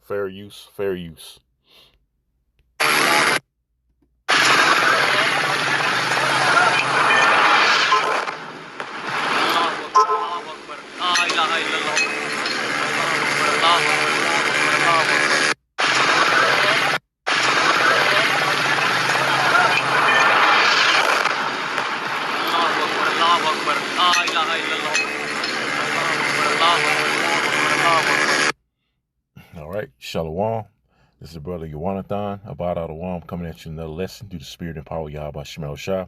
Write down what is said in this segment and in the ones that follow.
Fair use, fair use. All right, Shalom. This is brother Yawanathan, about out of Wam, coming at you another lesson through the spirit and power of Yahweh Shemel Shah.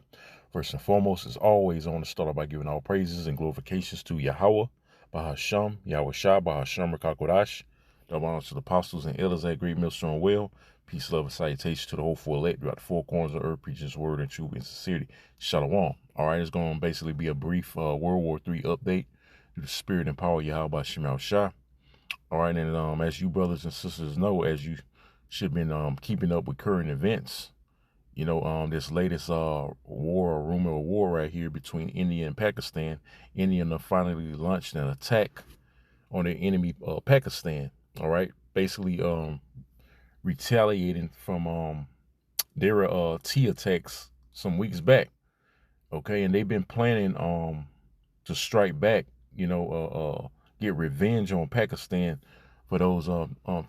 First and foremost, as always, I want to start off by giving all praises and glorifications to Yahweh, Bahasham, Yahweh Shah, Bahasham, Rakakodash. Double honors to the apostles and elders at Great Millstone Well. Peace, love, and salutation to the whole four elect throughout the four corners of earth, preaching his word and truth and sincerity. Shalom. All right, it's going to basically be a brief World War III update through the spirit and power of Yahweh Shemel Shah. All right, and as you brothers and sisters know, as you should have been keeping up with current events, you know, this latest rumor of war right here between India and Pakistan. India finally launched an attack on their enemy, Pakistan. All right, basically retaliating from their T attacks some weeks back. Okay, and they've been planning to strike back, you know, get revenge on Pakistan for those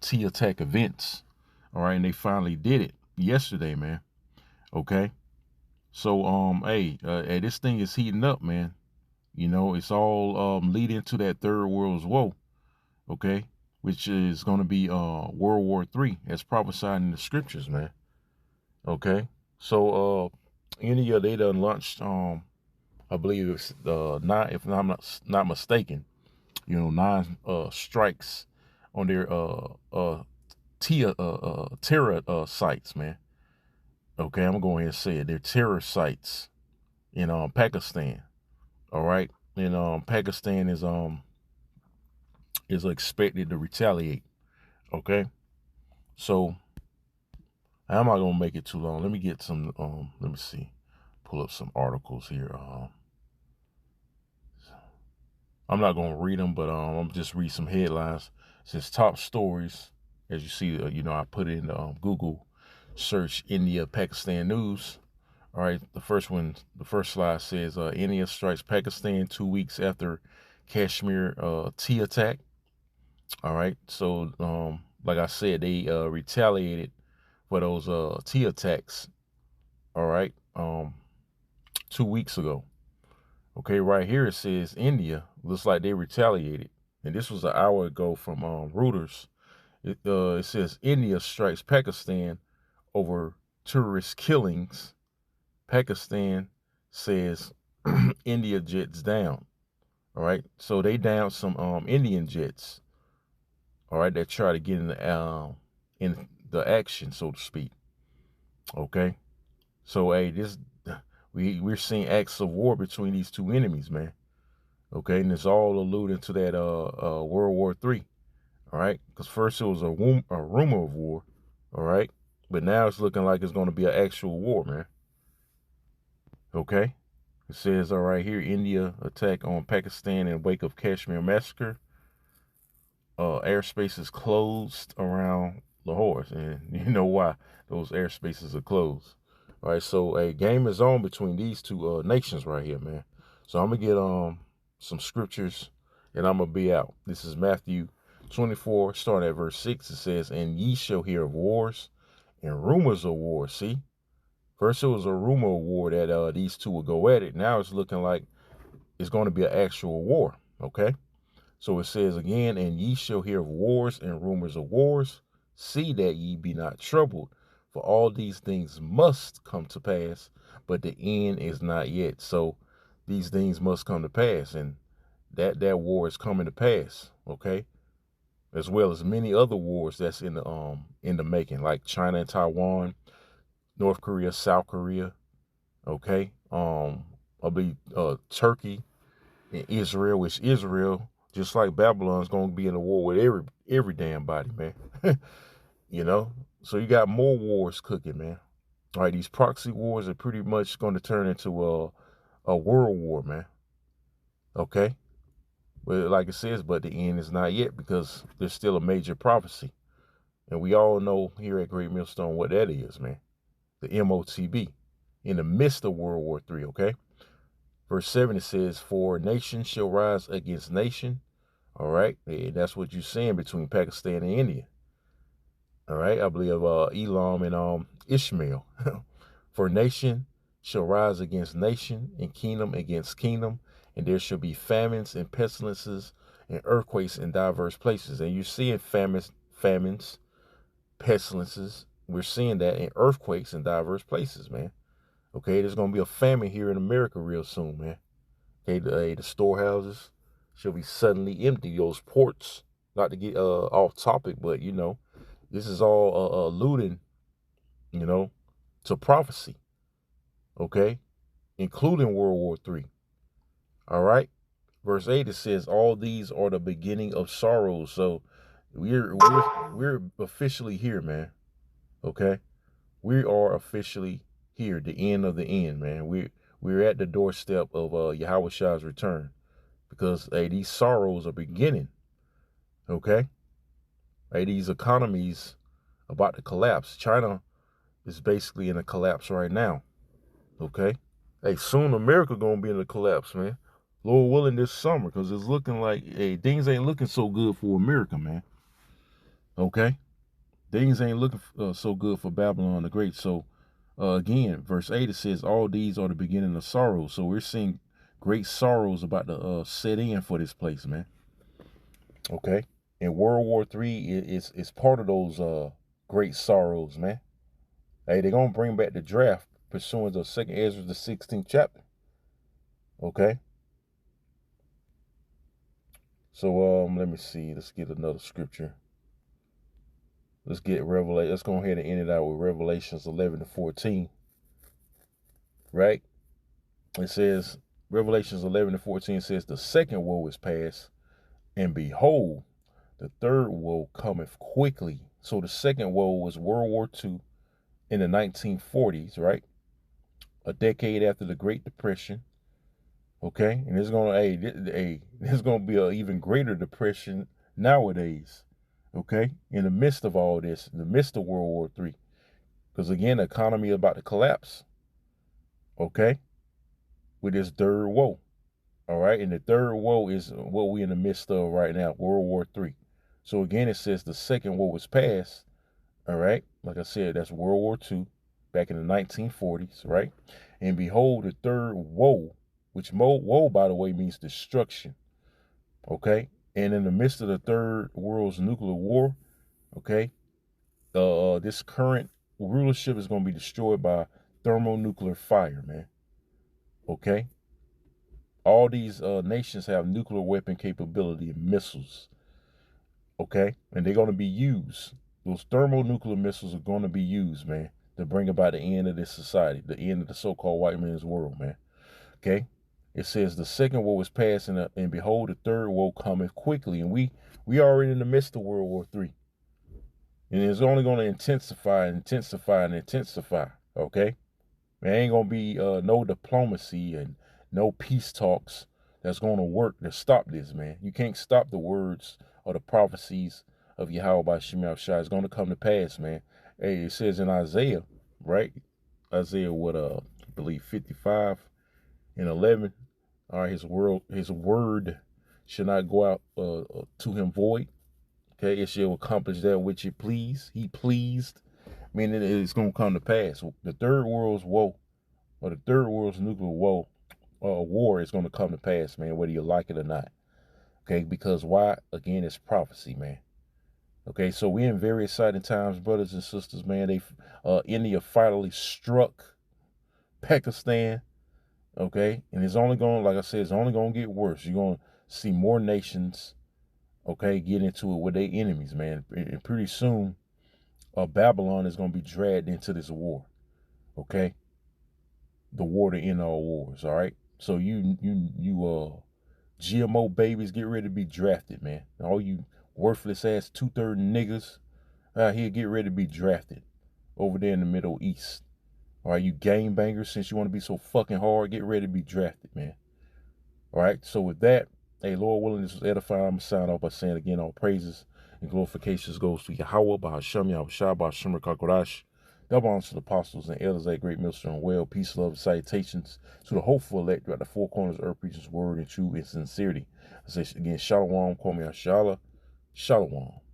T attack events. All right, and they finally did it yesterday, man. Okay, so hey, this thing is heating up, man. You know, it's all leading to that third world's woe. Okay, which is going to be World War III, as prophesied in the scriptures, man. Okay, so India, they done launched I believe it's 9, if I'm not mistaken, you know, 9 strikes on their terror sites, man. Okay, I'm gonna go ahead and say it. They're terror sites in Pakistan. All right, and Pakistan is expected to retaliate. Okay, so I'm not gonna make it too long. Let me get some. Let me see. Pull up some articles here. I'm not gonna read them, but I'm just read some headlines. It says top stories. As you see, you know, I put in Google search India Pakistan news. All right, the first slide says India strikes Pakistan 2 weeks after Kashmir T attack. All right, so like I said, they retaliated for those T attacks. All right, 2 weeks ago. Okay, right here it says India looks like they retaliated, and this was an hour ago from Reuters. It says India strikes Pakistan over terrorist killings. Pakistan says India jets down. All right, so they down some Indian jets. All right, that try to get in the action, so to speak. Okay, so hey, we're seeing acts of war between these two enemies, man. Okay, and it's all alluding to that World War III. All right, because first it was a rumor of war. All right, but now it's looking like it's going to be an actual war, man. Okay, it says right here, India attack on Pakistan in wake of Kashmir massacre. Airspace is closed around Lahore, and you know why those airspaces are closed. All right, so a game is on between these two nations right here, man. So I'm gonna get some scriptures, and I'm gonna be out. This is Matthew 24, starting at verse 6. It says, "And ye shall hear of wars and rumors of wars." See, first it was a rumor of war that these two would go at it. Now it's looking like it's going to be an actual war. Okay, so it says again, "And ye shall hear of wars and rumors of wars. See that ye be not troubled. For all these things must come to pass, but the end is not yet." So these things must come to pass, and that war is coming to pass, okay? As well as many other wars that's in the making, like China and Taiwan, North Korea, South Korea, okay? I believe Turkey and Israel, which Israel, just like Babylon, is going to be in a war with every damn body, man. You know? So you got more wars cooking, man. All right, these proxy wars are pretty much going to turn into a world war, man. Okay? But like it says, but the end is not yet, because there's still a major prophecy. And we all know here at Great Millstone what that is, man. The MOTB. In the midst of World War III, okay? Verse 7, it says, for nation shall rise against nation. All right? And that's what you're seeing between Pakistan and India. All right? I believe Elam and Ishmael. For nation shall rise against nation, and kingdom against kingdom, and there shall be famines and pestilences and earthquakes in diverse places. And you're seeing famines, pestilences. We're seeing that in earthquakes in diverse places, man. Okay, there's going to be a famine here in America real soon, man. Okay, the storehouses shall be suddenly empty. Those ports, not to get off topic, but, this is all alluding, to prophecy, okay, including World War III. All right. Verse 8, it says, all these are the beginning of sorrows. So we're officially here, man. Okay. We are officially here, the end of the end, man. We're at the doorstep of Yahweh Shah's return, because these sorrows are beginning. Okay. These economies about to collapse. China is basically in a collapse right now. Okay. Soon America gonna be in a collapse, man. Lord willing, this summer, because it's looking like, things ain't looking so good for America, man. Okay, things ain't looking so good for Babylon the Great. So, again, verse 8, it says, all these are the beginning of sorrows. So we're seeing great sorrows about to set in for this place, man. Okay, and World War III is part of those great sorrows, man. They're gonna bring back the draft pursuant to 2nd Ezra, the 16th chapter. Okay. So let me see. Let's get another scripture. Let's get Revelation. Let's go ahead and end it out with Revelations 11-14. Right? It says, Revelations 11-14 says, the second woe is past, and behold, the third woe cometh quickly. So the second woe was World War II in the 1940s, right? A decade after the Great Depression. Okay, and there's gonna be an even greater depression nowadays. Okay, in the midst of all this, in the midst of World War III, because again, the economy is about to collapse. Okay, with this third woe. All right, and the third woe is what we're in the midst of right now, World War III. So again, it says the second woe was past. All right, like I said, that's World War II, back in the 1940s, right? And behold, the third woe, which woe, by the way, means destruction. Okay, and in the midst of the third world's nuclear war, okay, this current rulership is going to be destroyed by thermonuclear fire, man. Okay, all these nations have nuclear weapon capability and missiles. Okay, and they're going to be used. Those thermonuclear missiles are going to be used, man, to bring about the end of this society, the end of the so-called white man's world, man. Okay, it says the second woe is past, and behold, the third woe cometh quickly, and we already in the midst of World War III, and it's only going to intensify and intensify and intensify. Okay, there ain't gonna be no diplomacy and no peace talks that's gonna work to stop this, man. You can't stop the words or the prophecies of Yahweh by Shemel Shai. It's gonna come to pass, man. Hey, it says in Isaiah, right? Isaiah, I believe 55:11. All right, his word shall not go out to him void. Okay, it shall accomplish that which it please. He pleased, meaning it's gonna come to pass. The third world's woe, or the third world's nuclear war is going to come to pass, man, whether you like it or not. Okay, because why? Again, it's prophecy, man. Okay, so we're in very exciting times, brothers and sisters, man. India finally struck Pakistan. Okay, and it's only going, like I said, it's only going to get worse. You're going to see more nations, okay, get into it with their enemies, man. And pretty soon, Babylon is going to be dragged into this war. Okay, the war to end all wars. All right. So you GMO babies, get ready to be drafted, man. All you worthless ass 2/3 niggas out here, get ready to be drafted over there in the Middle East. All right, you game bangers, since you want to be so fucking hard, get ready to be drafted, man. All right. So with that, Hey, Lord willing, this was edifying. I'm going to sign off by saying again, all praises and glorifications goes to Yahweh, Bahasham, Yahushua, Bahasham, Kakodash. Double honors to the apostles and elders, that great minister and well. Peace, love, and salutations to the hopeful elect throughout the four corners of earth, preaching his word in truth and sincerity. I say again, Shalom, call me Ashala, Shalom.